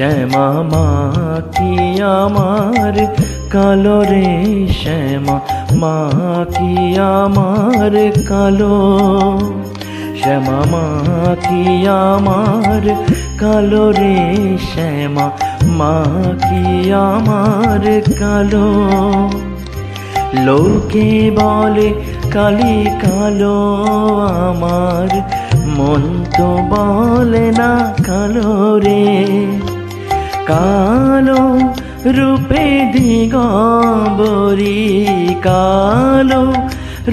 শ্যামা মা কি আমার কালো রে, শ্যামা মা কি আমার কালো, শ্যামা মা কি আমার কালো রে, শ্যামা মা কি আমার কালো। লোকে বলে কালি কালো আমার, মন তো বলে না কালো রে। কালো রূপে দিগম্বরী, কালো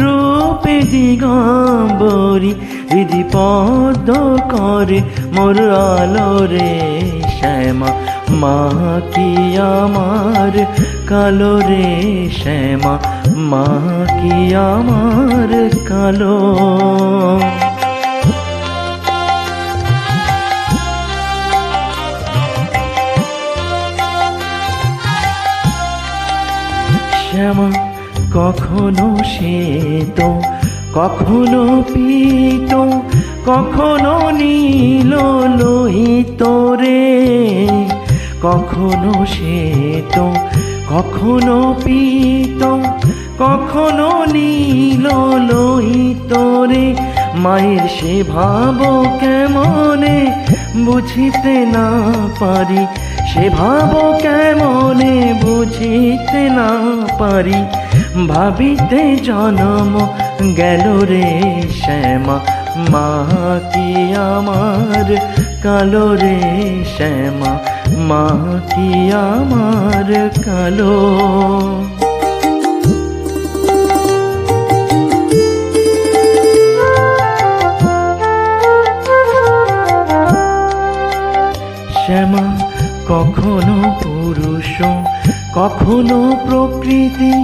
রূপে দিগম্বরী, হৃদি পদ্ম করে মোর আলো রে, শ্যামা মা কি আমার কালো রে, শ্যামা মা কি আমার কালো। শ্যামা কখনো শ্বেত, কখনো পীত, কখনো নীল লোহিত রে, কখনো শ্বেত, কখনো পীত, কখনো নীল লোহিত রে। মায়ের সে ভাব কেমনে বুঝিতে না পারি, সে ভাব কেমনে বুঝিতে না পারি, ভাবিতে জনম গেল রে, শ্যামা মা কি আমার কালো রে, শ্যামা মা কি আমার কালো। শ্যামা কখনো পুরুষ, কখনো প্রকৃতি,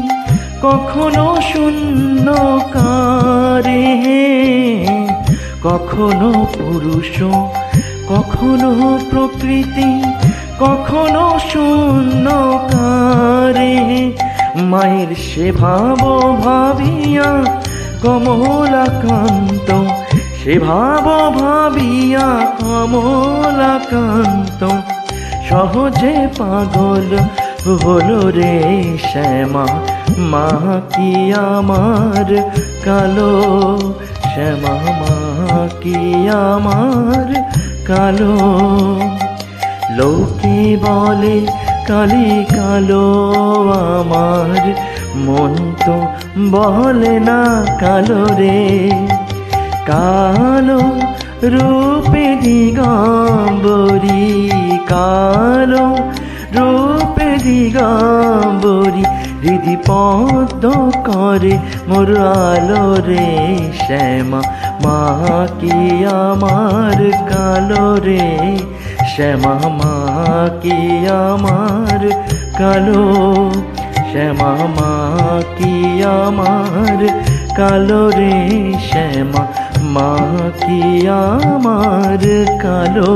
কখনো শূন্যকারে, কখনো পুরুষ, কখনো প্রকৃতি, কখনো শূন্যকারে। মায়ের সে ভাব ভাবিয়া কমলাকান্ত, সে ভাব ভাবিয়া কমলাকান্ত, সহজে পাগল হলো রে, শ্যামা মা কি আমার কালো, শ্যামা মা কি আমার কালো। লোকে বলে কালি কালো আমার, মন তো বলে না কালো রে। কালো রূপে দিগম্বরী, কালো রূপে দিগম্বরী, হৃদি পদ্ম করে মোর আলো রে, শ্যামা মা কি আমার কালো রে, শ্যামা মা কি আমার কালো, শ্যামা মা কি আমার কালো রে, শ্যামা মা কি আমার কালো।